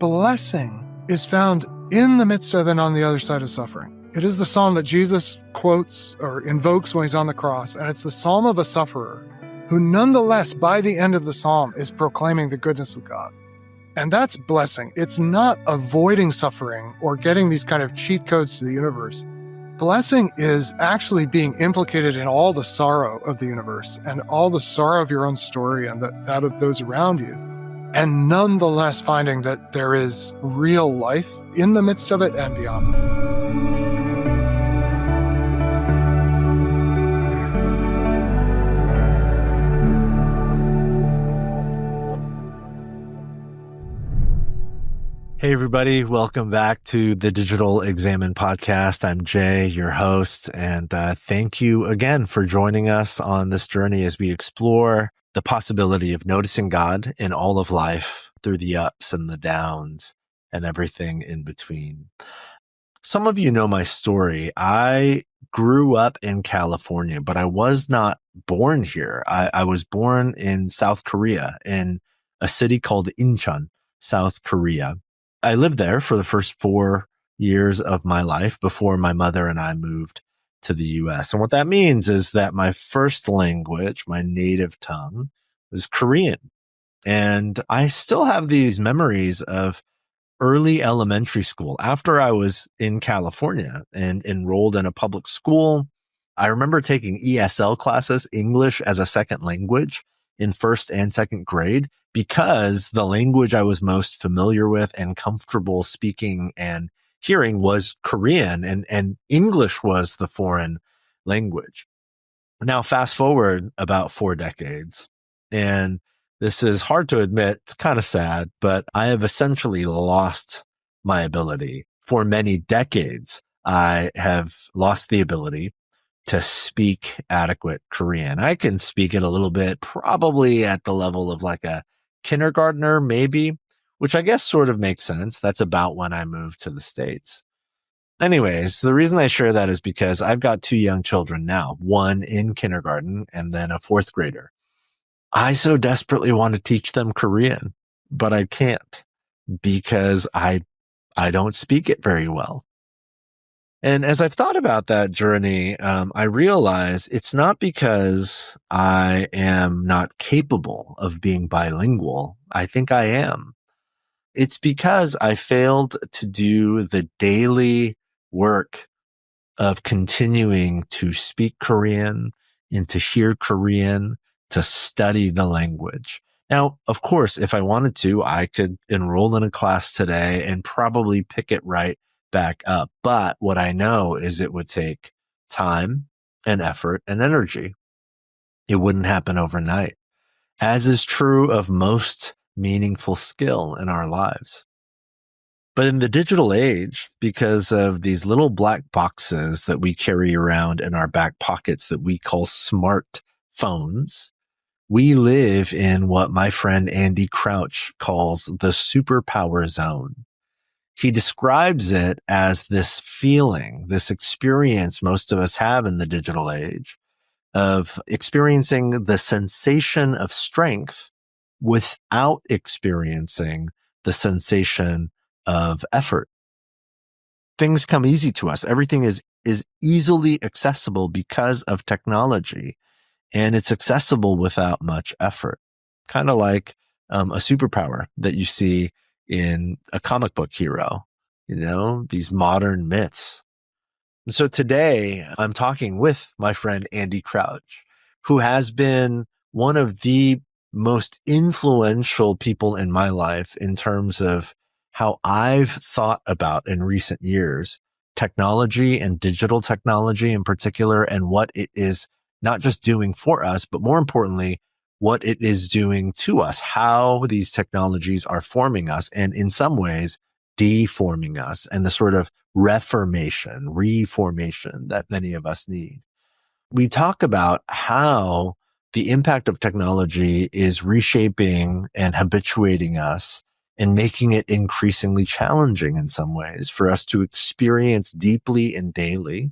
blessing is found in the midst of and on the other side of suffering. It is the psalm that Jesus quotes or invokes when he's on the cross, and it's the psalm of a sufferer who nonetheless, by the end of the psalm, is proclaiming the goodness of God. And that's blessing. It's not avoiding suffering or getting these kind of cheat codes to the universe. Blessing is actually being implicated in all the sorrow of the universe and all the sorrow of your own story and that of those around you. And nonetheless finding that there is real life in the midst of it and beyond. Hey, everybody. Welcome back to the Digital Examine podcast. I'm Jay, your host, and thank you again for joining us on this journey as we explore the possibility of noticing God in all of life through the ups and the downs and everything in between. Some of you know my story. I grew up in California, but I was not born here. I was born in South Korea, in a city called Incheon, South Korea. I lived there for the first 4 years of my life before my mother and I moved to the US. And what that means is that my first language, my native tongue, was Korean. And I still have these memories of early elementary school. After I was in California and enrolled in a public school, I remember taking ESL classes, English as a second language, in first and second grade, because the language I was most familiar with and comfortable speaking and hearing was Korean, and English was the foreign language. Now, fast forward about 4 decades, and this is hard to admit, it's kind of sad, but I have essentially lost my ability. For many decades, I have lost the ability to speak adequate Korean. I can speak it a little bit, probably at the level of like a kindergartner, maybe, which I guess sort of makes sense. That's about when I moved to the States. Anyways, the reason I share that is because I've got 2 young children now, one in kindergarten and then a 4th grader. I so desperately want to teach them Korean, but I can't because I don't speak it very well. And as I've thought about that journey, I realize it's not because I am not capable of being bilingual. I think I am. It's because I failed to do the daily work of continuing to speak Korean and to hear Korean, to study the language. Now, of course, if I wanted to, I could enroll in a class today and probably pick it right back up. But what I know is it would take time and effort and energy. It wouldn't happen overnight, as is true of most meaningful skill in our lives. But in the digital age, because of these little black boxes that we carry around in our back pockets that we call smartphones, we live in what my friend Andy Crouch calls the superpower zone. He describes it as this feeling, this experience most of us have in the digital age of experiencing the sensation of strength without experiencing the sensation of effort. Things come easy to us. Everything is easily accessible because of technology, and it's accessible without much effort. Kind of like a superpower that you see in a comic book hero, these modern myths. And so today I'm talking with my friend Andy Crouch, who has been one of the most influential people in my life in terms of how I've thought about in recent years, technology and digital technology in particular, and what it is not just doing for us, but more importantly, what it is doing to us, how these technologies are forming us, and in some ways, deforming us, and the sort of reformation that many of us need. We talk about how the impact of technology is reshaping and habituating us and making it increasingly challenging in some ways for us to experience deeply and daily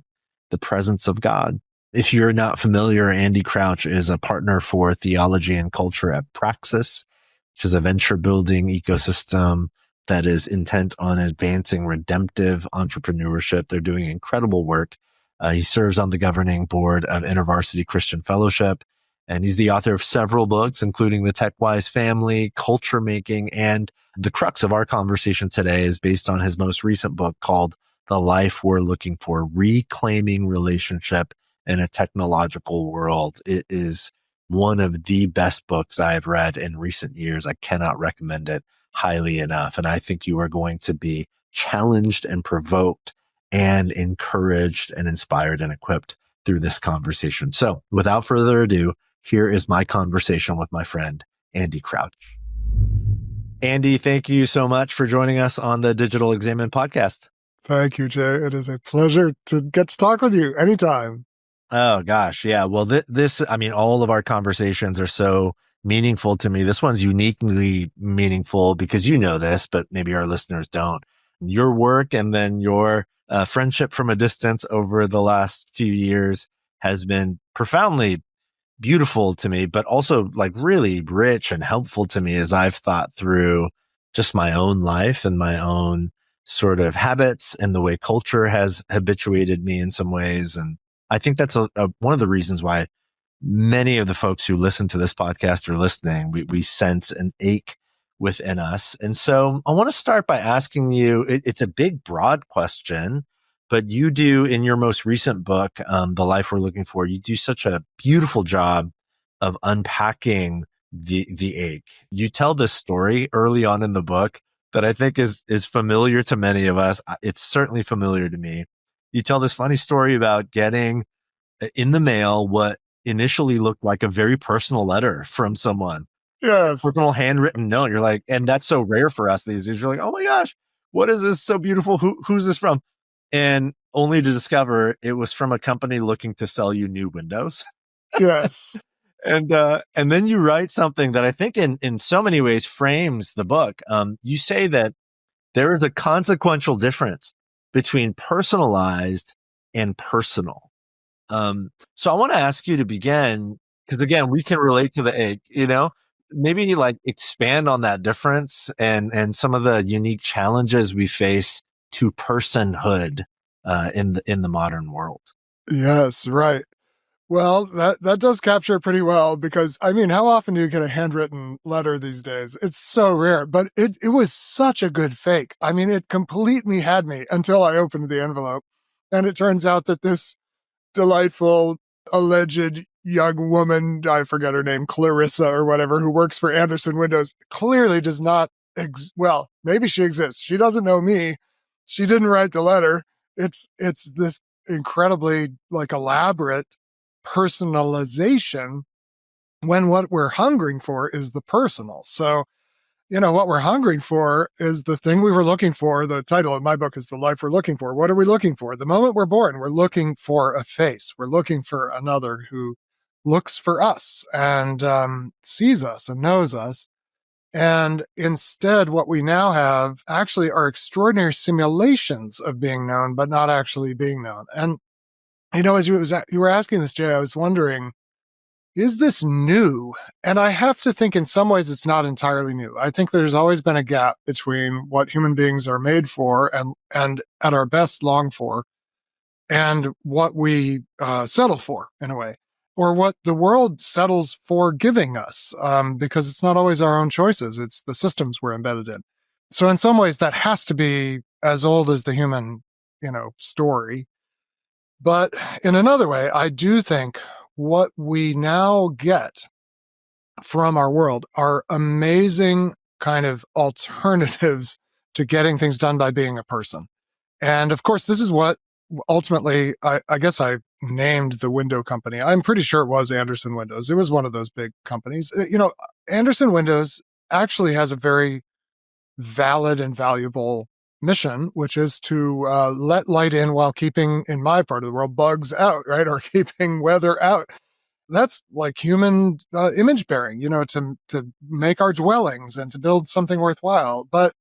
the presence of God. If you're not familiar, Andy Crouch is a partner for theology and culture at Praxis, which is a venture building ecosystem that is intent on advancing redemptive entrepreneurship. They're doing incredible work. He serves on the governing board of InterVarsity Christian Fellowship, and he's the author of several books, including The Tech-Wise Family, Culture Making, and the crux of our conversation today is based on his most recent book called The Life We're Looking For, Reclaiming Relationship in a Technological World. It is one of the best books I've read in recent years. I cannot recommend it highly enough. And I think you are going to be challenged and provoked and encouraged and inspired and equipped through this conversation. So without further ado, here is my conversation with my friend, Andy Crouch. Andy, thank you so much for joining us on the Digital Examine podcast. Thank you, Jay. It is a pleasure to get to talk with you anytime. Oh, gosh. Yeah. Well, all of our conversations are so meaningful to me. This one's uniquely meaningful because you know this, but maybe our listeners don't. Your work and then your friendship from a distance over the last few years has been profoundly beautiful to me, but also like really rich and helpful to me as I've thought through just my own life and my own sort of habits and the way culture has habituated me in some ways. And I think that's one of the reasons why many of the folks who listen to this podcast are listening. We sense an ache within us. And so I want to start by asking you, it's a big, broad question, but you do in your most recent book, The Life We're Looking For, you do such a beautiful job of unpacking the ache. You tell this story early on in the book that I think is familiar to many of us. It's certainly familiar to me. You tell this funny story about getting in the mail what initially looked like a very personal letter from someone. Yes. Personal handwritten note. You're like, and that's so rare for us these days. You're like, oh my gosh, what is this so beautiful? Who's this from? And only to discover it was from a company looking to sell you new windows. Yes. And then you write something that I think in so many ways frames the book. You say that there is a consequential difference between personalized and personal. So I want to ask you to begin, because again, we can relate to the ache, maybe like expand on that difference and some of the unique challenges we face to personhood in the modern world. Yes, right. Well, that does capture it pretty well because, how often do you get a handwritten letter these days? It's so rare, but it was such a good fake. It completely had me until I opened the envelope. And it turns out that this delightful, alleged young woman, I forget her name, Clarissa or whatever, who works for Anderson Windows, clearly does not, maybe she exists. She doesn't know me. She didn't write the letter. It's this incredibly elaborate personalization when what we're hungering for is the personal. So, what we're hungering for is the thing we were looking for. The title of my book is The Life We're Looking For. What are we looking for? The moment we're born, we're looking for a face. We're looking for another who looks for us and sees us and knows us. And instead, what we now have actually are extraordinary simulations of being known, but not actually being known. And, as you were asking this, Jay, I was wondering, is this new? And I have to think in some ways it's not entirely new. I think there's always been a gap between what human beings are made for and at our best long for, and what we settle for in a way, or what the world settles for giving us, because it's not always our own choices. It's the systems we're embedded in. So in some ways that has to be as old as the human, story. But in another way, I do think what we now get from our world are amazing kind of alternatives to getting things done by being a person. And of course, this is what ultimately, I guess I named the window company. I'm pretty sure it was Anderson Windows. It was one of those big companies. Anderson Windows actually has a very valid and valuable mission, which is to let light in while keeping, in my part of the world, bugs out, right? Or keeping weather out. That's like human image bearing, to make our dwellings and to build something worthwhile. But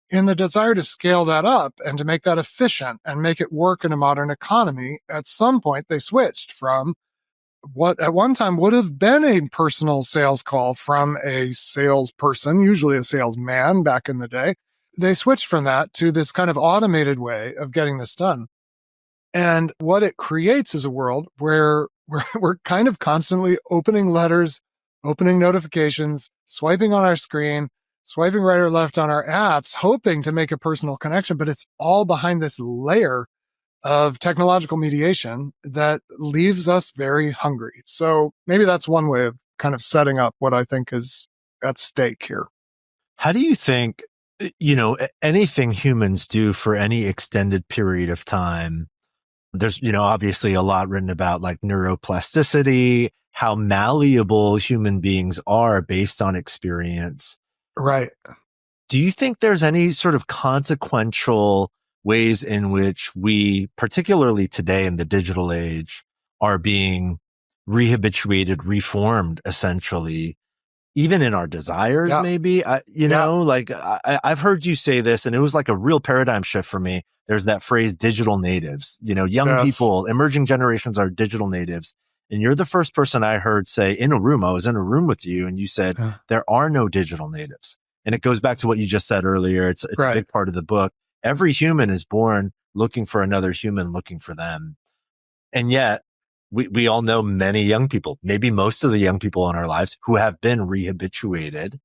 in the desire to scale that up and to make that efficient and make it work in a modern economy, at some point they switched from what at one time would have been a personal sales call from a salesperson, usually a salesman back in the day, they switched from that to this kind of automated way of getting this done. And what it creates is a world where we're kind of constantly opening letters, opening notifications, swiping on our screen, swiping right or left on our apps, hoping to make a personal connection. But it's all behind this layer of technological mediation that leaves us very hungry. So maybe that's one way of kind of setting up what I think is at stake here. How do you think, anything humans do for any extended period of time? There's, obviously a lot written about like neuroplasticity, how malleable human beings are based on experience. Right. Do you think there's any sort of consequential ways in which we, particularly today in the digital age, are being rehabituated, reformed, essentially, even in our desires, maybe? I've heard you say this, and it was like a real paradigm shift for me. There's that phrase, digital natives. Young people, emerging generations are digital natives. And you're the first person I heard say I was in a room with you, and you said, there are no digital natives. And it goes back to what you just said earlier. It's a big part of the book. Every human is born looking for another human, looking for them. And yet, we all know many young people, maybe most of the young people in our lives, who have been rehabituated.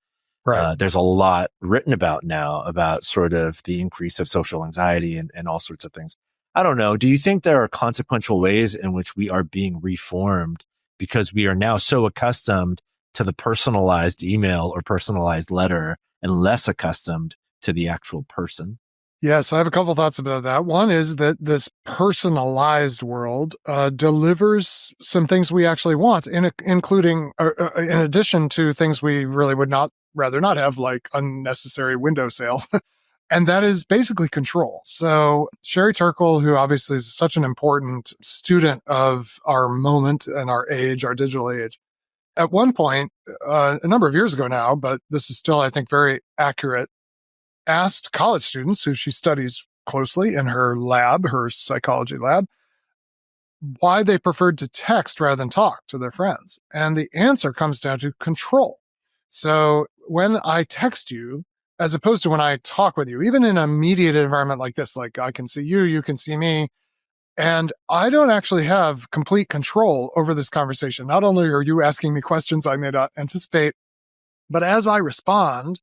Right. There's a lot written about now about sort of the increase of social anxiety and all sorts of things. I don't know. Do you think there are consequential ways in which we are being reformed because we are now so accustomed to the personalized email or personalized letter and less accustomed to the actual person? Yes, I have a couple thoughts about that. One is that this personalized world delivers some things we actually want, including, in addition to things we really would rather not have, like unnecessary window sales. And that is basically control. So Sherry Turkle, who obviously is such an important student of our moment and our age, our digital age, at one point, a number of years ago now, but this is still, I think, very accurate, asked college students who she studies closely in her lab, her psychology lab, why they preferred to text rather than talk to their friends. And the answer comes down to control. So when I text you, as opposed to when I talk with you, even in a mediated environment like this, like I can see you, you can see me, and I don't actually have complete control over this conversation. Not only are you asking me questions I may not anticipate, but as I respond,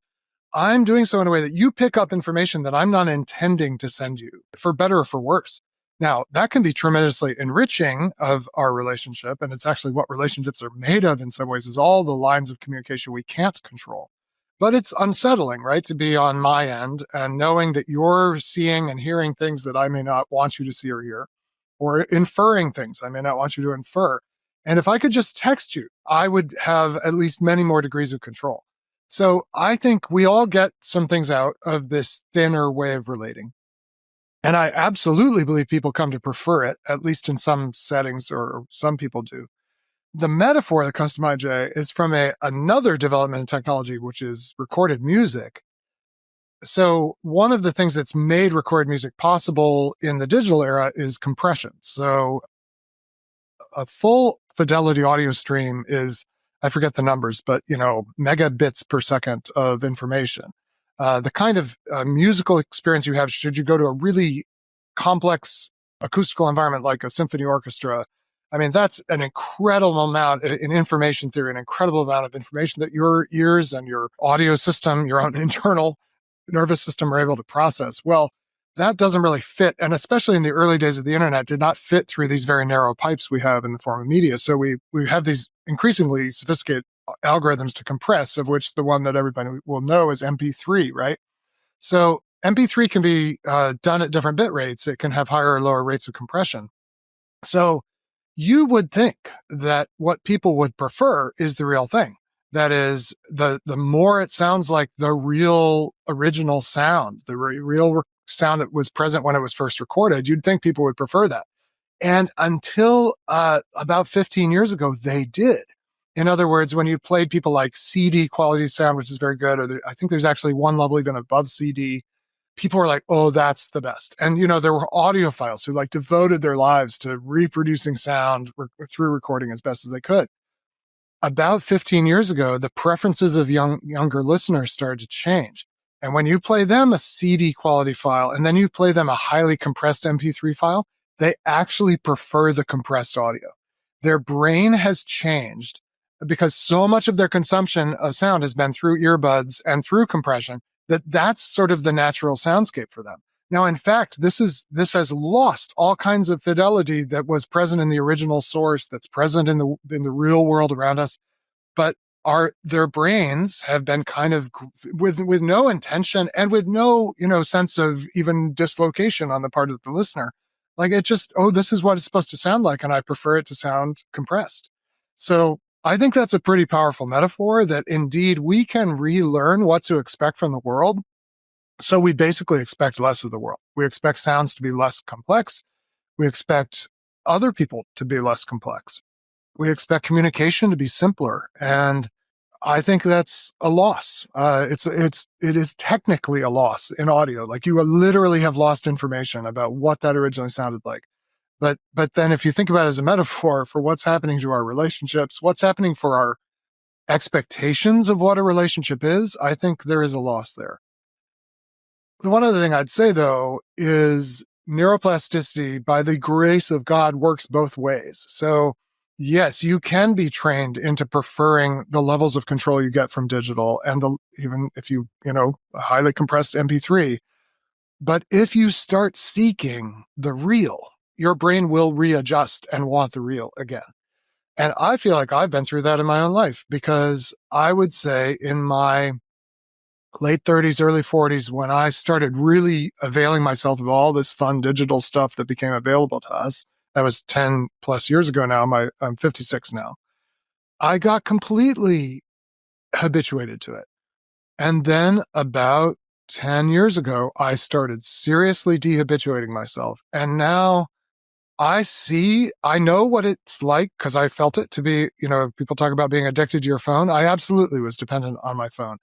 I'm doing so in a way that you pick up information that I'm not intending to send you, for better or for worse. Now, that can be tremendously enriching of our relationship, and it's actually what relationships are made of in some ways, is all the lines of communication we can't control. But it's unsettling, right, to be on my end and knowing that you're seeing and hearing things that I may not want you to see or hear, or inferring things I may not want you to infer. And if I could just text you, I would have at least many more degrees of control. So I think we all get some things out of this thinner way of relating. And I absolutely believe people come to prefer it, at least in some settings, or some people do. The metaphor that comes to mind, Jay, is from another development in technology, which is recorded music. So one of the things that's made recorded music possible in the digital era is compression. So a full fidelity audio stream is, I forget the numbers, but, megabits per second of information. The kind of musical experience you have, should you go to a really complex acoustical environment like a symphony orchestra, I mean, that's an incredible amount in information theory, an incredible amount of information that your ears and your audio system, your own internal nervous system are able to process. Well, that doesn't really fit. And especially in the early days of the internet, did not fit through these very narrow pipes we have in the form of media. So we have these increasingly sophisticated algorithms to compress, of which the one that everybody will know is MP3, right? So MP3 can be done at different bit rates. It can have higher or lower rates of compression. So you would think that what people would prefer is the real thing. That is, the more it sounds like the real original sound, the real sound that was present when it was first recorded, you'd think people would prefer that. And until about 15 years ago, they did. In other words, when you played people like CD quality sound, which is very good, or I think there's actually one level even above CD, people were like, oh, that's the best. And, there were audiophiles who devoted their lives to reproducing sound through recording as best as they could. About 15 years ago, the preferences of younger listeners started to change. And when you play them a CD quality file and then you play them a highly compressed MP3 file, they actually prefer the compressed audio. Their brain has changed because so much of their consumption of sound has been through earbuds and through compression that that's sort of the natural soundscape for them. Now, in fact, this has lost all kinds of fidelity that was present in the original source, that's present in the real world around us. But their brains have been kind of with no intention and with no sense of even dislocation on the part of the listener. Like it just, oh, this is what it's supposed to sound like, and I prefer it to sound compressed. So I think that's a pretty powerful metaphor that indeed we can relearn what to expect from the world. So we basically expect less of the world. We expect sounds to be less complex. We expect other people to be less complex. We expect communication to be simpler. And I think that's a loss. It is technically a loss in audio. Like you literally have lost information about what that originally sounded like. But then if you think about it as a metaphor for what's happening to our relationships, what's happening for our expectations of what a relationship is, I think there is a loss there. The one other thing I'd say, though, is neuroplasticity, by the grace of God, works both ways. So, yes, you can be trained into preferring the levels of control you get from digital and even if a highly compressed MP3. But if you start seeking the real, your brain will readjust and want the real again. And I feel like I've been through that in my own life because I would say in my late 30s, early 40s, when I started really availing myself of all this fun digital stuff that became available to us. That was 10 plus years ago now. I'm 56 now. I got completely habituated to it. And then about 10 years ago, I started seriously dehabituating myself. And now I know what it's like because I felt it to be, people talk about being addicted to your phone. I absolutely was dependent on my phone.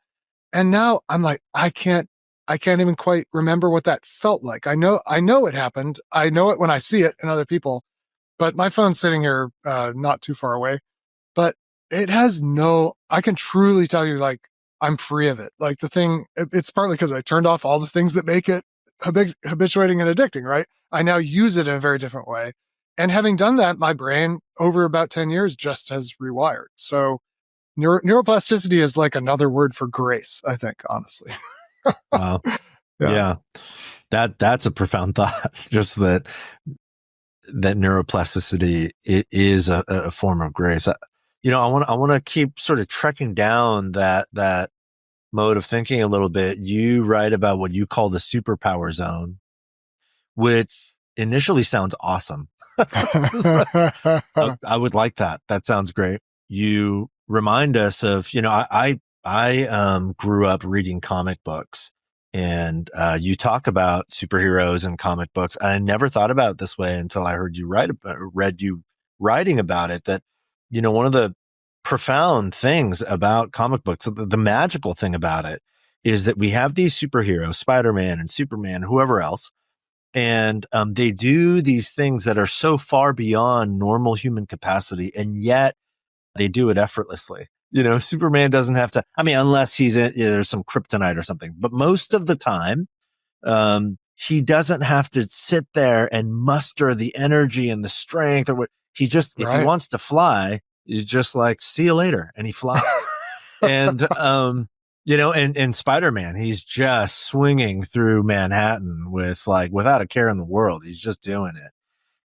And now I'm like, I can't even quite remember what that felt like. I know it happened. I know it when I see it in other people, but my phone's sitting here, not too far away, but it has I can truly tell you, like, I'm free of it. Like it's partly because I turned off all the things that make it habituating and addicting, right? I now use it in a very different way. And having done that, my brain over about 10 years just has rewired. So neuroplasticity is like another word for grace, I think, honestly. Wow. Yeah. That's a profound thought. Just that neuroplasticity is a form of grace. I want to keep sort of trekking down that mode of thinking a little bit. You write about what you call the superpower zone, which initially sounds awesome. I would like that. That sounds great. You remind us of, I grew up reading comic books, and you talk about superheroes and comic books. And I never thought about it this way until I heard you read you writing about it, that, one of the profound things about comic books, the magical thing about it, is that we have these superheroes, Spider-Man and Superman, whoever else, and they do these things that are so far beyond normal human capacity, and yet they do it effortlessly. Superman doesn't have to, unless there's some kryptonite or something, but most of the time, he doesn't have to sit there and muster the energy and the strength or what. He just, if he wants to fly, he's just like, see you later. And he flies. And, and Spider-Man, he's just swinging through Manhattan without a care in the world. He's just doing it.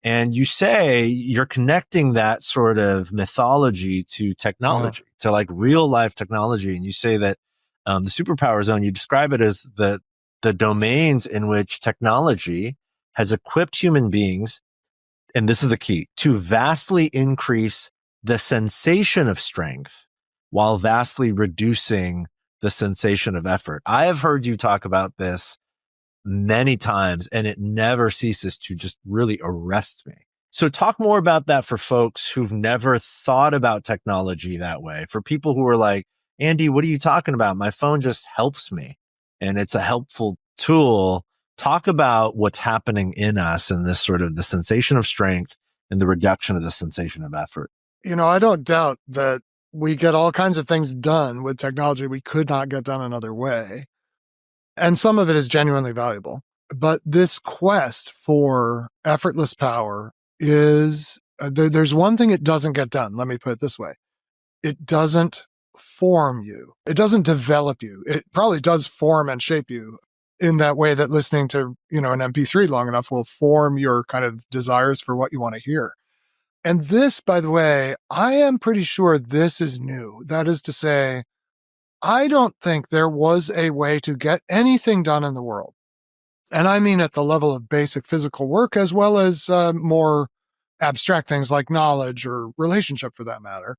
And you say you're connecting that sort of mythology to technology, to like real life technology. And you say that the superpower zone, you describe it as the domains in which technology has equipped human beings, and this is the key, to vastly increase the sensation of strength while vastly reducing the sensation of effort. I have heard you talk about this many times, and it never ceases to just really arrest me. So talk more about that for folks who've never thought about technology that way. For people who are like, Andy, what are you talking about? My phone just helps me, and it's a helpful tool. Talk about what's happening in us and this sort of the sensation of strength and the reduction of the sensation of effort. I don't doubt that we get all kinds of things done with technology we could not get done another way. And some of it is genuinely valuable. But this quest for effortless power is, there's one thing it doesn't get done. Let me put it this way. It doesn't form you. It doesn't develop you. It probably does form and shape you in that way that listening to, an MP3 long enough will form your kind of desires for what you want to hear. And this, by the way, I am pretty sure this is new. That is to say, I don't think there was a way to get anything done in the world. And I mean at the level of basic physical work, as well as more abstract things like knowledge or relationship for that matter.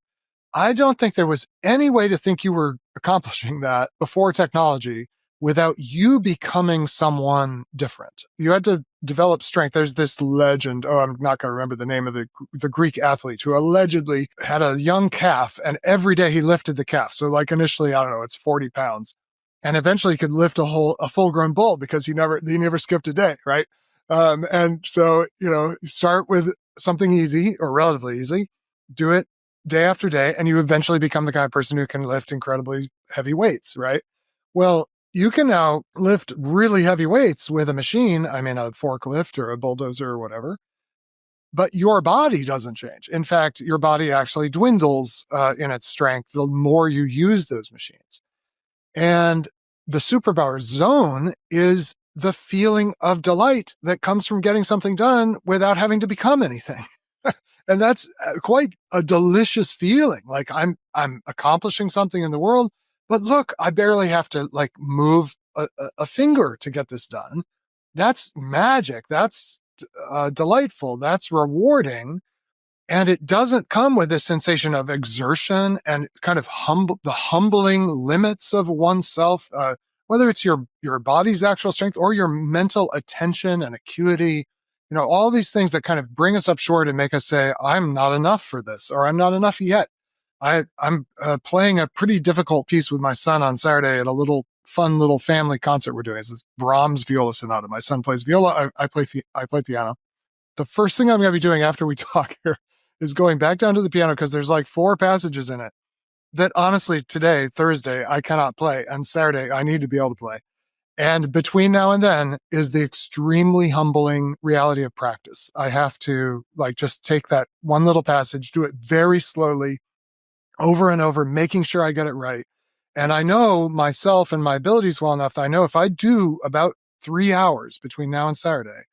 I don't think there was any way to think you were accomplishing that before technology without you becoming someone different. You had to develop strength. There's this legend. Oh, I'm not going to remember the name of the Greek athlete who allegedly had a young calf, and every day he lifted the calf. So like initially, I don't know, it's 40 pounds. And eventually he could lift a full-grown bull because he never skipped a day, right? And so, you start with something easy or relatively easy, do it day after day, and you eventually become the kind of person who can lift incredibly heavy weights, right? Well, you can now lift really heavy weights with a machine, I mean, a forklift or a bulldozer or whatever, but your body doesn't change. In fact, your body actually dwindles in its strength the more you use those machines. And the superpower zone is the feeling of delight that comes from getting something done without having to become anything. And that's quite a delicious feeling. Like I'm accomplishing something in the world, but look, I barely have to like move a finger to get this done. That's magic. That's delightful. That's rewarding. And it doesn't come with this sensation of exertion and kind of the humbling limits of oneself, whether it's your body's actual strength or your mental attention and acuity, all these things that kind of bring us up short and make us say, I'm not enough for this, or I'm not enough yet. I'm playing a pretty difficult piece with my son on Saturday at a fun little family concert we're doing. It's this Brahms viola sonata. My son plays viola. I play piano. The first thing I'm going to be doing after we talk here is going back down to the piano because there's like 4 passages in it that honestly today, Thursday, I cannot play. And Saturday, I need to be able to play. And between now and then is the extremely humbling reality of practice. I have to like just take that one little passage, do it very slowly over and over, making sure I get it right. And I know myself and my abilities well enough that I know if I do about 3 hours between now and Saturday,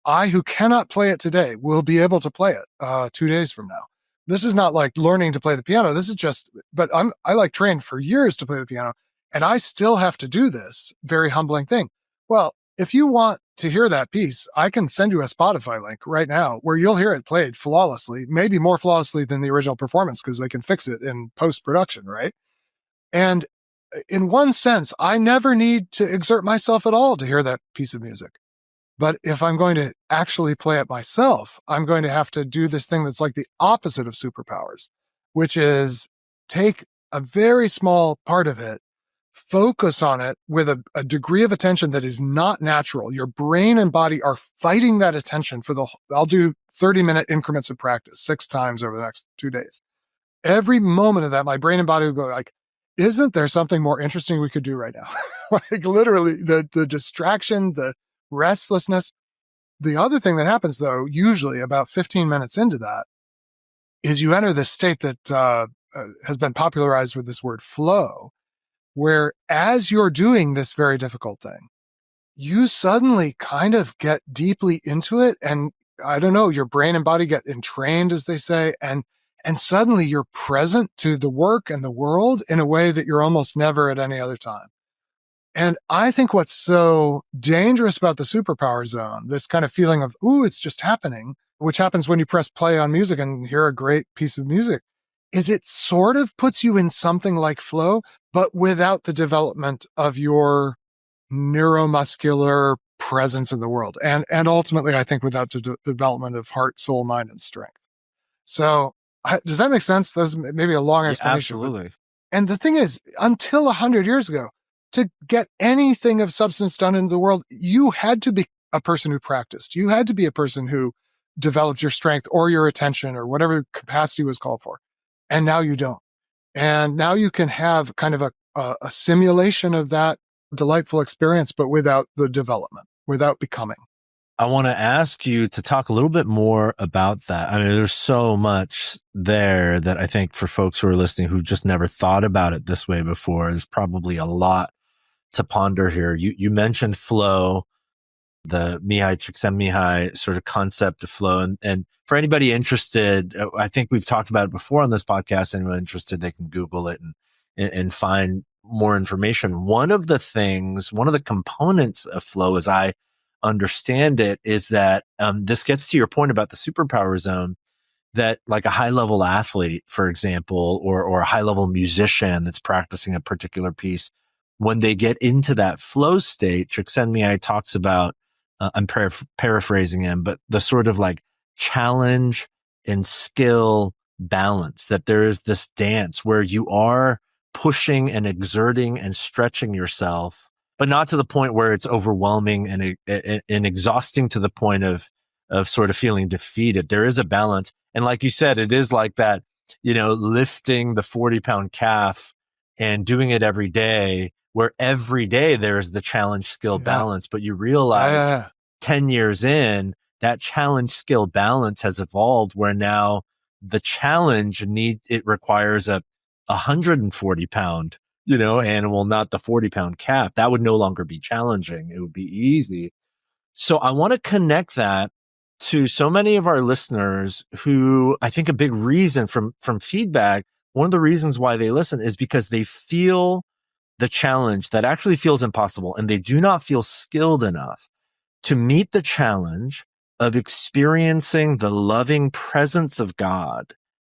I who cannot play it today will be able to play it 2 days from now. This is not like learning to play the piano. This is just, but I like trained for years to play the piano, and I still have to do this very humbling thing. Well, if you want to hear that piece, I can send you a Spotify link right now where you'll hear it played flawlessly, maybe more flawlessly than the original performance because they can fix it in post-production, right? And in one sense, I never need to exert myself at all to hear that piece of music. But if I'm going to actually play it myself, I'm going to have to do this thing that's like the opposite of superpowers, which is take a very small part of it, focus on it with a degree of attention that is not natural. Your brain and body are fighting that attention I'll do 30-minute increments of practice 6 times over the next 2 days. Every moment of that, my brain and body will go like, isn't there something more interesting we could do right now? Like literally the distraction, the restlessness. The other thing that happens, though, usually about 15 minutes into that, is you enter this state that has been popularized with this word flow, where as you're doing this very difficult thing, you suddenly kind of get deeply into it. And I don't know, your brain and body get entrained, as they say, and suddenly you're present to the work and the world in a way that you're almost never at any other time. And I think what's so dangerous about the superpower zone, this kind of feeling of, ooh, it's just happening, which happens when you press play on music and hear a great piece of music, is it sort of puts you in something like flow, but without the development of your neuromuscular presence in the world. And ultimately, I think without the development of heart, soul, mind, and strength. So does that make sense? That's maybe a long explanation. Yeah, absolutely. And the thing is, until 100 years ago, to get anything of substance done in the world, you had to be a person who practiced. You had to be a person who developed your strength or your attention or whatever capacity was called for. And now you don't. And now you can have kind of a simulation of that delightful experience, but without the development, without becoming. I want to ask you to talk a little bit more about that. I mean, there's so much there that I think for folks who are listening who've just never thought about it this way before, there's probably a lot to ponder here. You mentioned flow, the Mihai Csikszentmihalyi sort of concept of flow. And for anybody interested, I think we've talked about it before on this podcast. Anyone interested, they can Google it and find more information. One of the components of flow, as I understand it, is that this gets to your point about the superpower zone, that like a high level athlete, for example, or a high level musician that's practicing a particular piece, when they get into that flow state, Csikszentmihalyi talks about, I'm paraphrasing him, but the sort of like challenge and skill balance, that there is this dance where you are pushing and exerting and stretching yourself, but not to the point where it's overwhelming and exhausting to the point of sort of feeling defeated. There is a balance. And like you said, it is like that, lifting the 40-pound calf and doing it every day, where every day there is the challenge skill balance, but you realize 10 years in, that challenge skill balance has evolved, where now the challenge it requires a 140-pound, animal, not the 40-pound calf. That would no longer be challenging. It would be easy. So I want to connect that to so many of our listeners who, I think a big reason from feedback, one of the reasons why they listen is because they feel the challenge that actually feels impossible, and they do not feel skilled enough to meet the challenge of experiencing the loving presence of God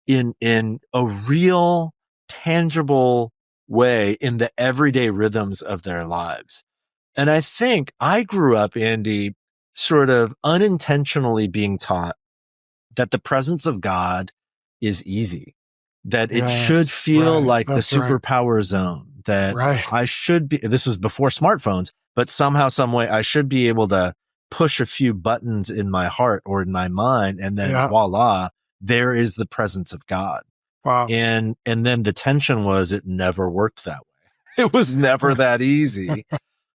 in a real, tangible way in the everyday rhythms of their lives. And I think I grew up, Andy, sort of unintentionally being taught that the presence of God is easy, that it should feel like the superpower zone, that I should be, this was before smartphones, but somehow, some way I should be able to push a few buttons in my heart or in my mind, and then voila, there is the presence of God. Wow. And then the tension was, it never worked that way. It was never that easy.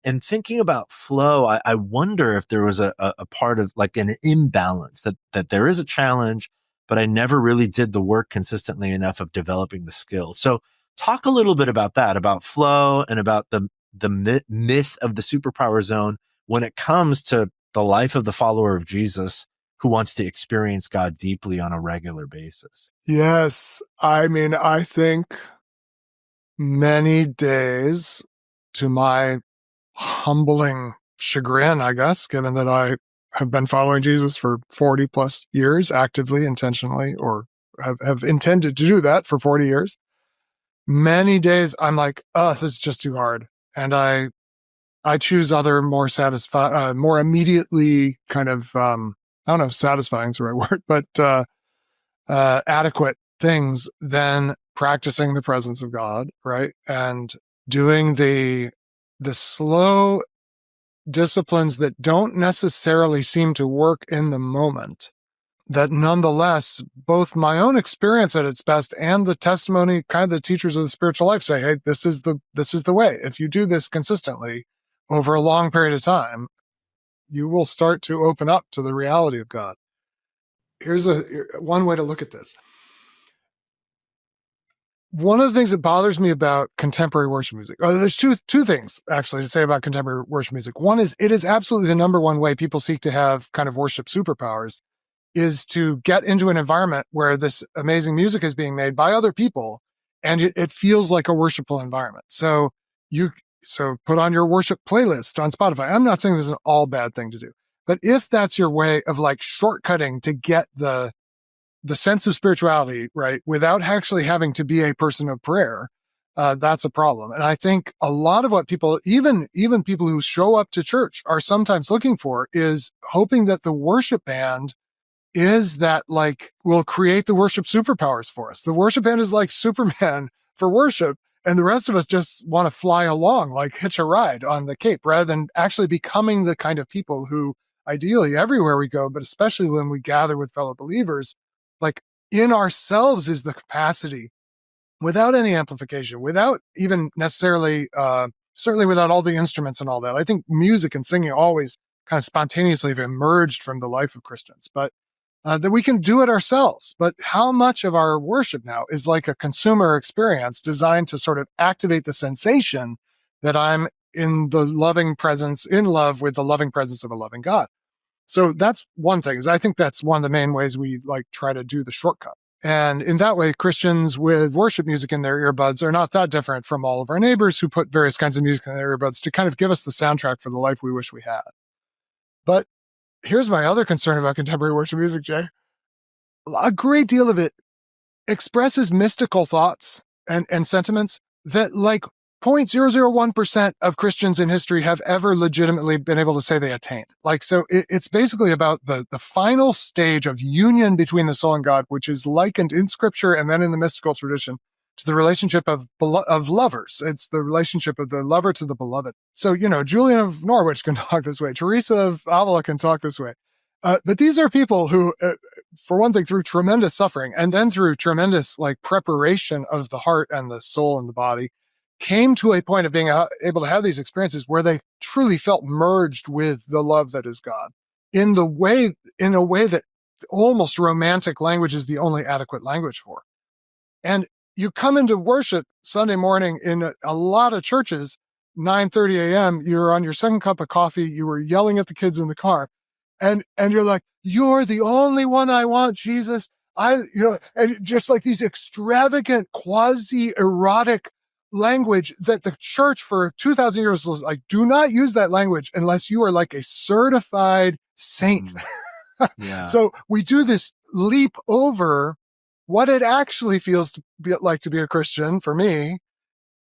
And thinking about flow, I wonder if there was a part of like an imbalance, that there is a challenge, but I never really did the work consistently enough of developing the skills. So talk a little bit about that, about flow and about the myth of the superpower zone when it comes to the life of the follower of Jesus who wants to experience God deeply on a regular basis. Yes. I mean, I think many days, to my humbling chagrin, I guess, given that I have been following Jesus for 40 plus years, actively, intentionally, or have intended to do that for 40 years. Many days I'm like, this is just too hard. And I choose other more more immediately kind of, I don't know if satisfying is the right word, but adequate things than practicing the presence of God, right? And doing the slow disciplines that don't necessarily seem to work in the moment, that nonetheless, both my own experience at its best and the testimony, kind of the teachers of the spiritual life say, hey, this is the way. If you do this consistently over a long period of time, you will start to open up to the reality of God. Here's one way to look at this. One of the things that bothers me about contemporary worship music, there's two things actually to say about contemporary worship music. One is, it is absolutely the number one way people seek to have kind of worship superpowers, is to get into an environment where this amazing music is being made by other people, and it feels like a worshipful environment. So put on your worship playlist on Spotify. I'm not saying this is an all bad thing to do, but if that's your way of like shortcutting to get the sense of spirituality, right, without actually having to be a person of prayer, that's a problem. And I think a lot of what people, even people who show up to church, are sometimes looking for is hoping that the worship band is that like will create the worship superpowers for us. The worship band is like Superman for worship, and the rest of us just want to fly along, like hitch a ride on the Cape, rather than actually becoming the kind of people who, ideally everywhere we go, but especially when we gather with fellow believers, like in ourselves is the capacity, without any amplification, without even necessarily certainly without all the instruments and all that. I think music and singing always kind of spontaneously have emerged from the life of Christians, but that we can do it ourselves. But how much of our worship now is like a consumer experience designed to sort of activate the sensation that I'm in the loving presence, in love with the loving presence of a loving God? So that's one thing, is I think that's one of the main ways we like try to do the shortcut. And in that way, Christians with worship music in their earbuds are not that different from all of our neighbors who put various kinds of music in their earbuds to kind of give us the soundtrack for the life we wish we had. But here's my other concern about contemporary worship music, Jay. A great deal of it expresses mystical thoughts and sentiments that like 0.001% of Christians in history have ever legitimately been able to say they attained. Like, so it's basically about the final stage of union between the soul and God, which is likened in scripture and then in the mystical tradition to the relationship of lovers. It's the relationship of the lover to the beloved. So, Julian of Norwich can talk this way. Teresa of Avila can talk this way. But these are people who, for one thing, through tremendous suffering and then through tremendous like preparation of the heart and the soul and the body, came to a point of being able to have these experiences where they truly felt merged with the love that is God in a way that almost romantic language is the only adequate language for. And you come into worship Sunday morning in a lot of churches, 9:30 a.m., you're on your second cup of coffee, you were yelling at the kids in the car, and you're like, "You're the only one I want, Jesus." And just like these extravagant, quasi-erotic language that the church for 2,000 years was like, do not use that language unless you are like a certified saint. Yeah. So we do this leap over what it actually feels to be like to be a Christian for me,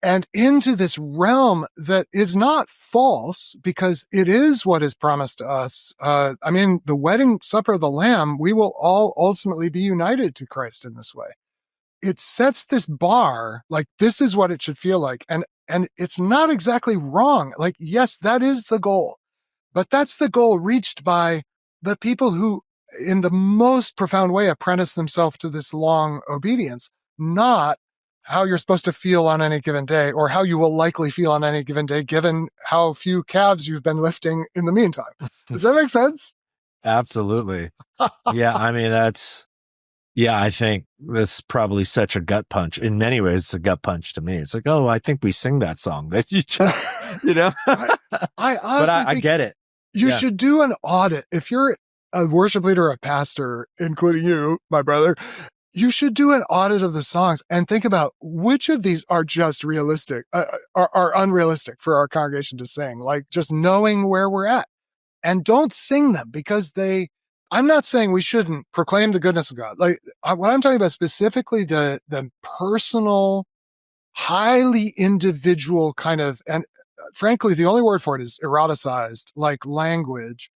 and into this realm that is not false because it is what is promised to us. The wedding supper of the Lamb, we will all ultimately be united to Christ in this way. It sets this bar, like this is what it should feel like. And it's not exactly wrong. Like, yes, that is the goal, but that's the goal reached by the people who in the most profound way apprentice themselves to this long obedience, not how you're supposed to feel on any given day or how you will likely feel on any given day, given how few calves you've been lifting in the meantime. Does that make sense? Absolutely. Yeah. I think that's probably such a gut punch. In many ways, it's a gut punch to me. It's like, oh, I think we sing that song that you just, I honestly I get it. You should do an audit. If you're a worship leader or a pastor, including you, my brother, you should do an audit of the songs and think about which of these are just realistic, are unrealistic for our congregation to sing, like just knowing where we're at. And don't sing them because I'm not saying we shouldn't proclaim the goodness of God. Like what I'm talking about specifically the personal, highly individual kind of, and frankly, the only word for it is eroticized, like language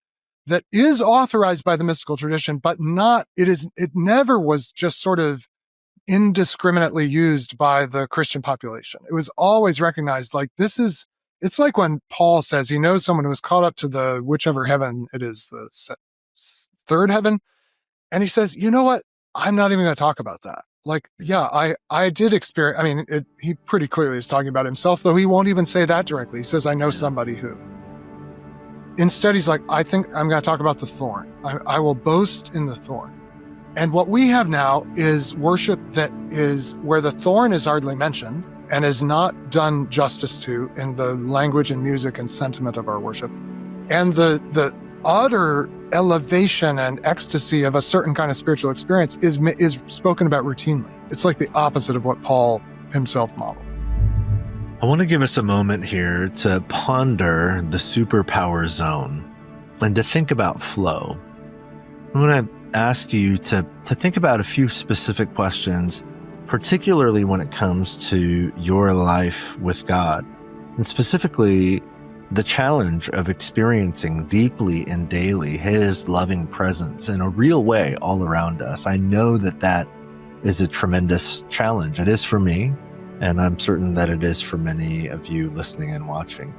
that is authorized by the mystical tradition, but it never was just sort of indiscriminately used by the Christian population. It was always recognized like it's like when Paul says he knows someone who was caught up to the whichever heaven it is, the third heaven. And he says, you know what? I'm not even going to talk about that. Like, yeah, I did experience, he pretty clearly is talking about himself, though he won't even say that directly. He says, I know somebody who. Instead, he's like, I think I'm going to talk about the thorn. I will boast in the thorn. And what we have now is worship that is where the thorn is hardly mentioned and is not done justice to in the language and music and sentiment of our worship. And the utter elevation and ecstasy of a certain kind of spiritual experience is spoken about routinely. It's like the opposite of what Paul himself modeled. I want to give us a moment here to ponder the superpower zone and to think about flow. I want to ask you to think about a few specific questions, particularly when it comes to your life with God, and specifically the challenge of experiencing deeply and daily His loving presence in a real way all around us. I know that is a tremendous challenge. It is for me, and I'm certain that it is for many of you listening and watching.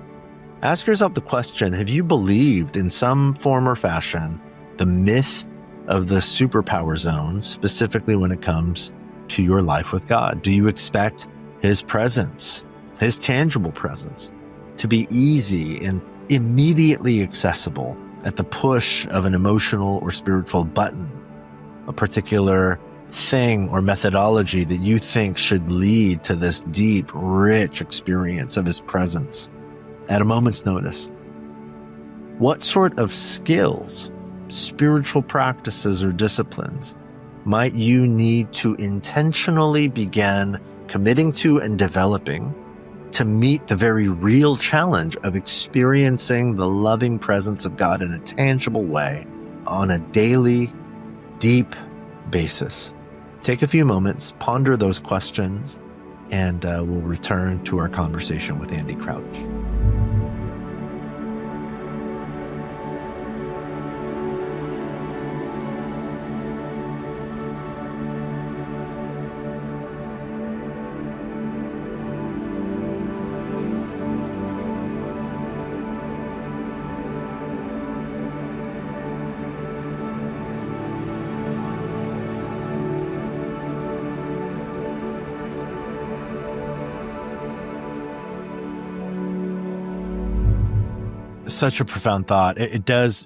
Ask yourself the question, have you believed in some form or fashion the myth of the superpower zone, specifically when it comes to your life with God? Do you expect His presence, His tangible presence, to be easy and immediately accessible at the push of an emotional or spiritual button, a particular thing or methodology that you think should lead to this deep, rich experience of his presence at a moment's notice. What sort of skills, spiritual practices, or disciplines might you need to intentionally begin committing to and developing to meet the very real challenge of experiencing the loving presence of God in a tangible way on a daily, deep basis? Take a few moments, ponder those questions, and we'll return to our conversation with Andy Crouch. Such a profound thought. It does,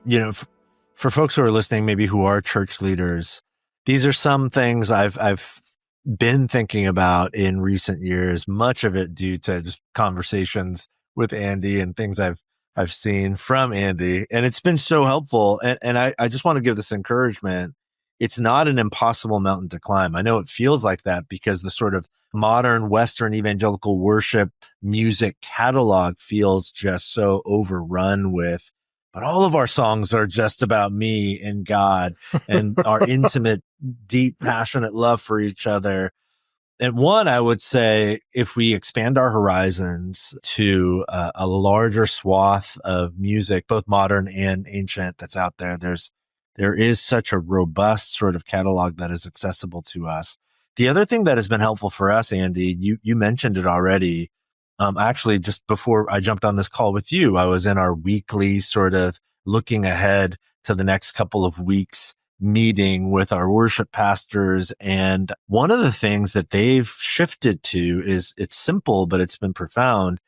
for folks who are listening, maybe who are church leaders, these are some things I've been thinking about in recent years, much of it due to just conversations with Andy and things I've seen from Andy. And it's been so helpful. And I just want to give this encouragement. It's not an impossible mountain to climb. I know it feels like that because the sort of modern Western evangelical worship music catalog feels just so overrun with, but all of our songs are just about me and God and our intimate, deep, passionate love for each other. And one, I would say, if we expand our horizons to a larger swath of music, both modern and ancient, that's out there, there is such a robust sort of catalog that is accessible to us. The other thing that has been helpful for us, Andy, you mentioned it already. Actually, just before I jumped on this call with you, I was in our weekly sort of looking ahead to the next couple of weeks meeting with our worship pastors. And one of the things that they've shifted to is, it's simple, but it's been profound,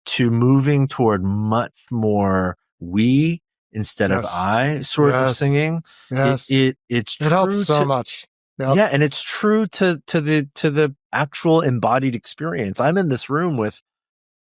to moving toward much more we instead of I sort of singing. Yes. It's true. It helps so much. Yep. Yeah. And it's true to the actual embodied experience. I'm in this room with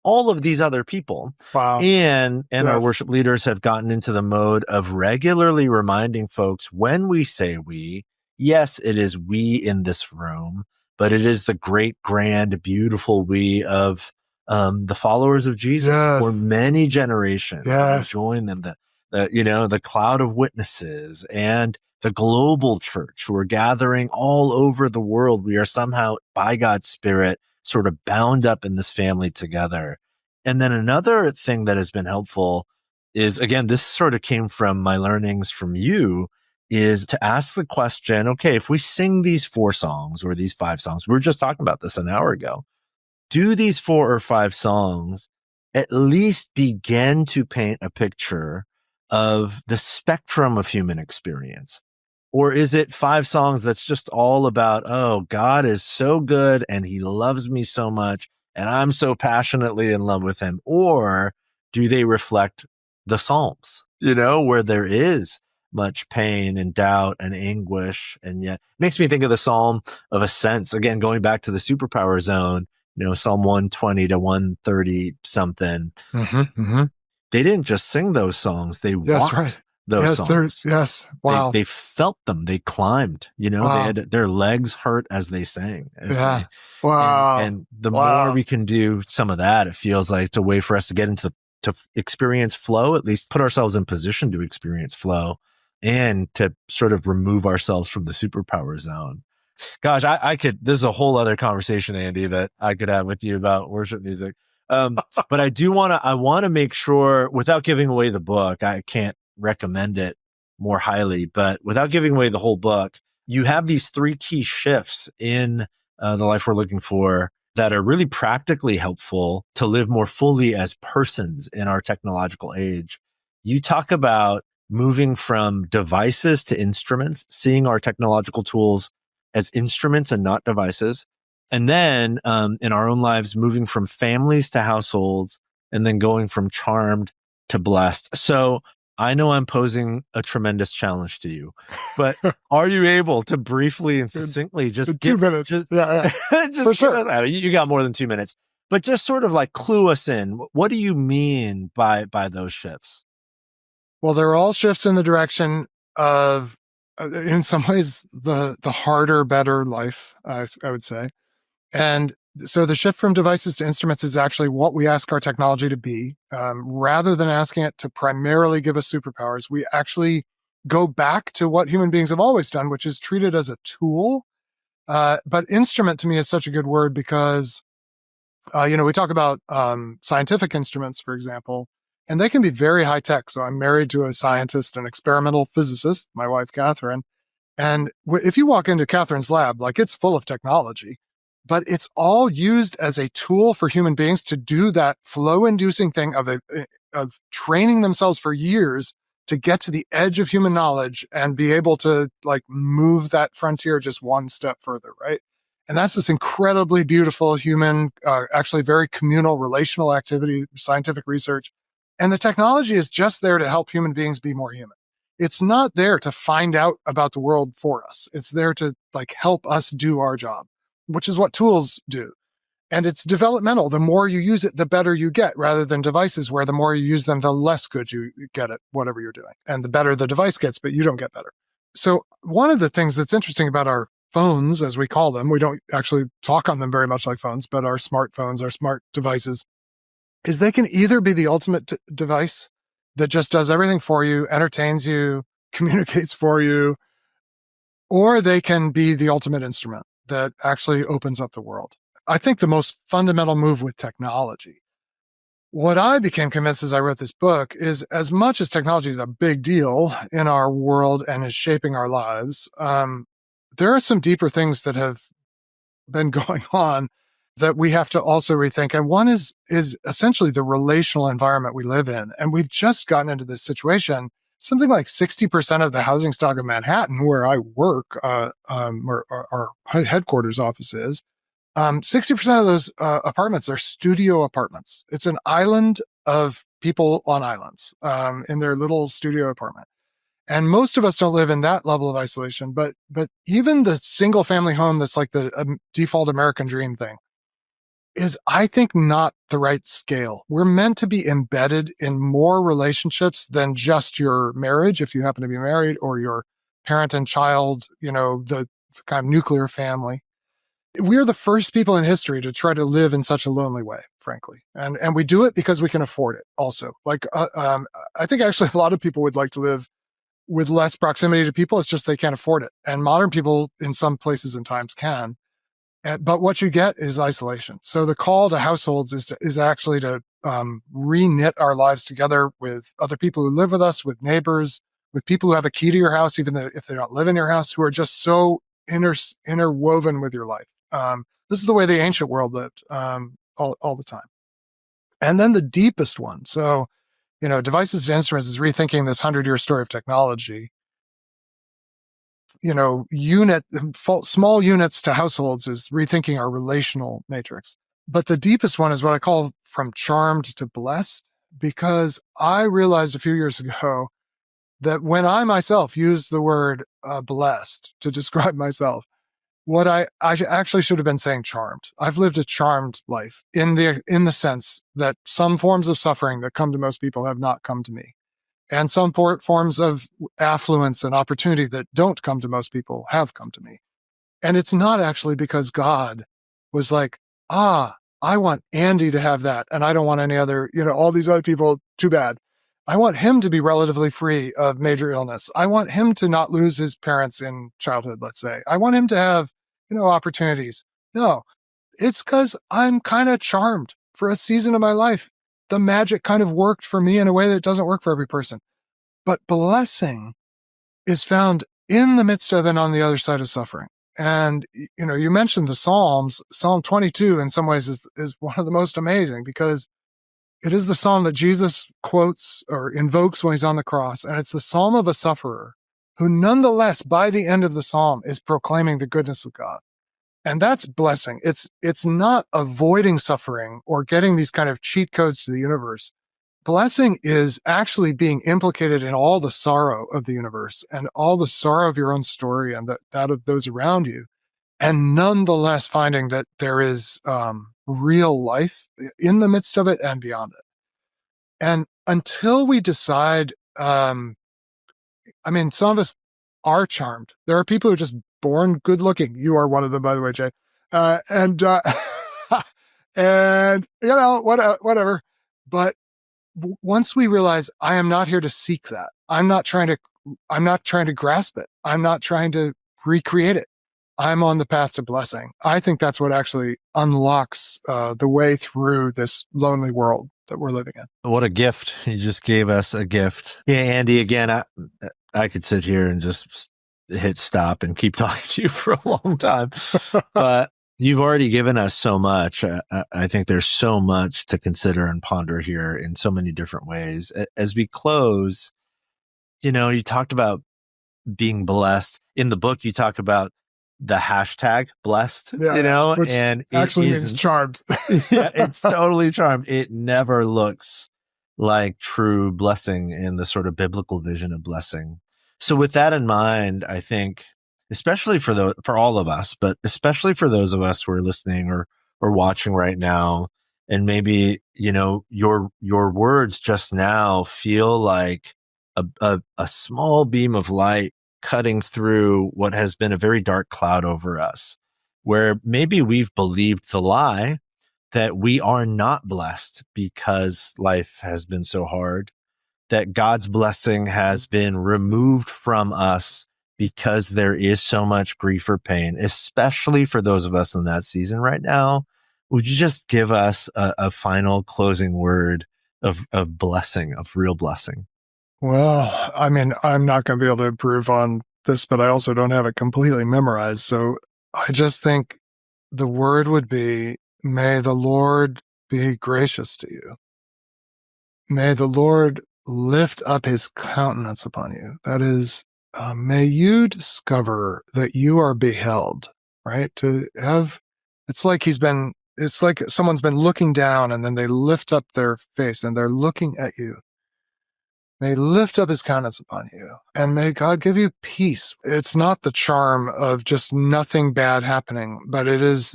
all of these other people. Wow. And our worship leaders have gotten into the mode of regularly reminding folks, when we say we, yes, it is we in this room, but it is the great, grand, beautiful we of the followers of Jesus for many generations. Join them, the cloud of witnesses and the global church who are gathering all over the world. We are somehow, by God's Spirit, sort of bound up in this family together. And then another thing that has been helpful is, again, this sort of came from my learnings from you, is to ask the question, okay, if we sing these 4 songs or these 5 songs, we were just talking about this an hour ago, do these 4 or 5 songs at least begin to paint a picture of the spectrum of human experience? Or is it 5 songs that's just all about, oh, God is so good and he loves me so much and I'm so passionately in love with him? Or do they reflect the Psalms, where there is much pain and doubt and anguish? And yet it makes me think of the Psalm of Ascents, again, going back to the Superpower Zone, Psalm 120 to 130 something. They didn't just sing those songs. They walked those songs. Wow. They felt them. They climbed, they had their legs hurt as they sang. Wow. And the more we can do some of that, it feels like it's a way for us to get into, to experience flow, at least put ourselves in position to experience flow and to sort of remove ourselves from the superpower zone. Gosh, I could, this is a whole other conversation, Andy, that I could have with you about worship music. But I want to make sure, without giving away the book, I can't recommend it more highly, but without giving away the whole book, you have these 3 key shifts in the life we're looking for that are really practically helpful to live more fully as persons in our technological age. You talk about moving from devices to instruments, seeing our technological tools as instruments and not devices. And then in our own lives, moving from families to households and then going from charmed to blessed. So I know I'm posing a tremendous challenge to you, but are you able to briefly and succinctly just 2 minutes? Yeah. just For sure. you got more than 2 minutes, but just sort of like clue us in. What do you mean by those shifts? Well, they're all shifts in the direction of, in some ways, the harder, better life, I would say. And so the shift from devices to instruments is actually what we ask our technology to be. Rather than asking it to primarily give us superpowers, we actually go back to what human beings have always done, which is treat it as a tool. But instrument to me is such a good word because, we talk about scientific instruments, for example, and they can be very high tech. So I'm married to a scientist, an experimental physicist, my wife, Catherine. And if you walk into Catherine's lab, like it's full of technology, but it's all used as a tool for human beings to do that flow-inducing thing of training themselves for years to get to the edge of human knowledge and be able to like move that frontier just one step further, right? And that's this incredibly beautiful human, actually very communal, relational activity, scientific research. And the technology is just there to help human beings be more human. It's not there to find out about the world for us. It's there to like help us do our job, which is what tools do. And it's developmental. The more you use it, the better you get, rather than devices where the more you use them, the less good you get at whatever you're doing. And the better the device gets, but you don't get better. So one of the things that's interesting about our phones, as we call them, we don't actually talk on them very much like phones, but our smartphones, our smart devices, is they can either be the ultimate device that just does everything for you, entertains you, communicates for you, or they can be the ultimate instrument that actually opens up the world. I think the most fundamental move with technology, what I became convinced as I wrote this book, is as much as technology is a big deal in our world and is shaping our lives, there are some deeper things that have been going on that we have to also rethink. And one is essentially the relational environment we live in. And we've just gotten into this situation. Something like 60% of the housing stock of Manhattan, where I work, where our headquarters office is, 60% of those apartments are studio apartments. It's an island of people on islands in their little studio apartment. And most of us don't live in that level of isolation, but even the single family home that's like the default American dream thing is, I think, not the right scale. We're meant to be embedded in more relationships than just your marriage, if you happen to be married, or your parent and child, the kind of nuclear family. We're the first people in history to try to live in such a lonely way, frankly. And we do it because we can afford it also. Like, I think actually a lot of people would like to live with less proximity to people. It's just they can't afford it. And modern people in some places and times can. But what you get is isolation. So the call to households is actually to re-knit our lives together with other people who live with us, with neighbors, with people who have a key to your house, even if they don't live in your house, who are just so interwoven with your life. This is the way the ancient world lived all the time. And then the deepest one. So, devices to instruments is rethinking this 100-year story of technology. Small units to households is rethinking our relational matrix. But the deepest one is what I call from charmed to blessed, because I realized a few years ago that when I myself use the word blessed to describe myself, what I actually should have been saying charmed. I've lived a charmed life in the sense that some forms of suffering that come to most people have not come to me. And some forms of affluence and opportunity that don't come to most people have come to me. And it's not actually because God was like, I want Andy to have that, and I don't want any other, all these other people, too bad. I want him to be relatively free of major illness. I want him to not lose his parents in childhood, let's say. I want him to have, opportunities. No, it's because I'm kind of charmed for a season of my life. The magic kind of worked for me in a way that doesn't work for every person. But blessing is found in the midst of and on the other side of suffering. And, you mentioned the Psalms. Psalm 22 in some ways is one of the most amazing, because it is the psalm that Jesus quotes or invokes when he's on the cross. And it's the psalm of a sufferer who nonetheless, by the end of the psalm, is proclaiming the goodness of God. And that's blessing. It's not avoiding suffering or getting these kind of cheat codes to the universe. Blessing is actually being implicated in all the sorrow of the universe and all the sorrow of your own story and that of those around you. And nonetheless finding that there is real life in the midst of it and beyond it. And until we decide, some of us are charmed. There are people who are just born good looking. You are one of them, by the way, Jay. And whatever. But once we realize I am not here to seek that, I'm not trying to grasp it. I'm not trying to recreate it. I'm on the path to blessing. I think that's what actually unlocks the way through this lonely world that we're living in. What a gift. You just gave us a gift. Yeah, Andy, again, I could sit here and just hit stop and keep talking to you for a long time, but you've already given us so much. I think there's so much to consider and ponder here in so many different ways. As we close, you talked about being blessed. In the book, you talk about the hashtag blessed, which and actually means charmed. Yeah, it's totally charmed. It never looks like true blessing in the sort of biblical vision of blessing. So with that in mind, I think, especially for all of us, but especially for those of us who are listening or watching right now, and maybe, your words just now feel like a small beam of light cutting through what has been a very dark cloud over us, where maybe we've believed the lie that we are not blessed because life has been so hard, that God's blessing has been removed from us because there is so much grief or pain, especially for those of us in that season right now. Would you just give us a final closing word of blessing, of real blessing? Well, I'm not going to be able to improve on this, but I also don't have it completely memorized. So I just think the word would be, may the Lord be gracious to you. May the Lord lift up his countenance upon you. That is, may you discover that you are beheld, right? It's like someone's been looking down and then they lift up their face and they're looking at you. May lift up his countenance upon you, and may God give you peace. It's not the charm of just nothing bad happening, but it is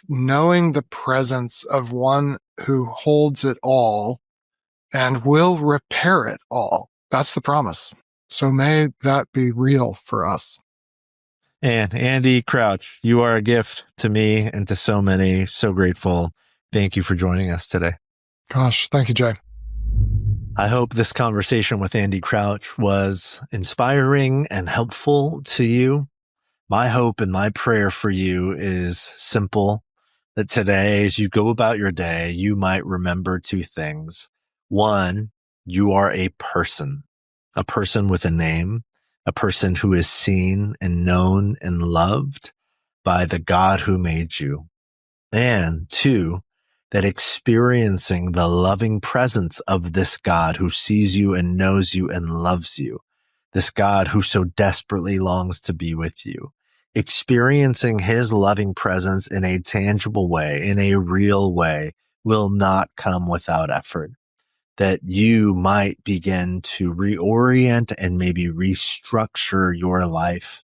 knowing the presence of one who holds it all and will repair it all. That's the promise. So may that be real for us. And Andy Crouch, you are a gift to me and to so many. So grateful. Thank you for joining us today. Gosh, thank you, Jay. I hope this conversation with Andy Crouch was inspiring and helpful to you. My hope and my prayer for you is simple, that today, as you go about your day, you might remember two things. One, you are a person with a name, a person who is seen and known and loved by the God who made you. And two, that experiencing the loving presence of this God who sees you and knows you and loves you, this God who so desperately longs to be with you, experiencing his loving presence in a tangible way, in a real way, will not come without effort. That you might begin to reorient and maybe restructure your life,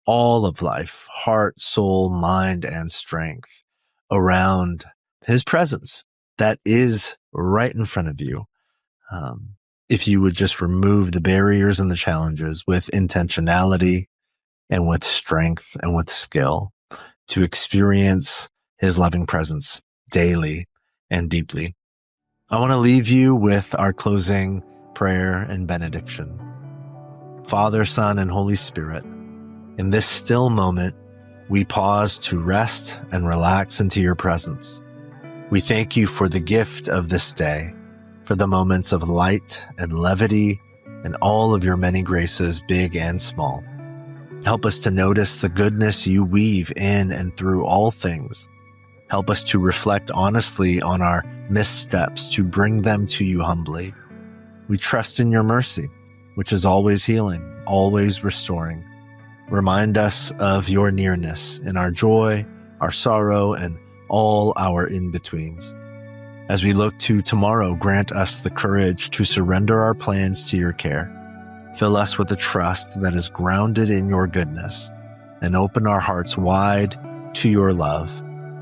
all of life, heart, soul, mind, and strength around his presence that is right in front of you. If you would just remove the barriers and the challenges with intentionality and with strength and with skill to experience his loving presence daily and deeply. I want to leave you with our closing prayer and benediction. Father, Son, and Holy Spirit, in this still moment, we pause to rest and relax into your presence. We thank you for the gift of this day, for the moments of light and levity and all of your many graces, big and small. Help us to notice the goodness you weave in and through all things. Help us to reflect honestly on our missteps, to bring them to you humbly. We trust in your mercy, which is always healing, always restoring. Remind us of your nearness in our joy, our sorrow, and all our in-betweens. As we look to tomorrow, grant us the courage to surrender our plans to your care. Fill us with a trust that is grounded in your goodness, and open our hearts wide to your love,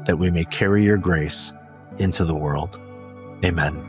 that we may carry your grace into the world. Amen.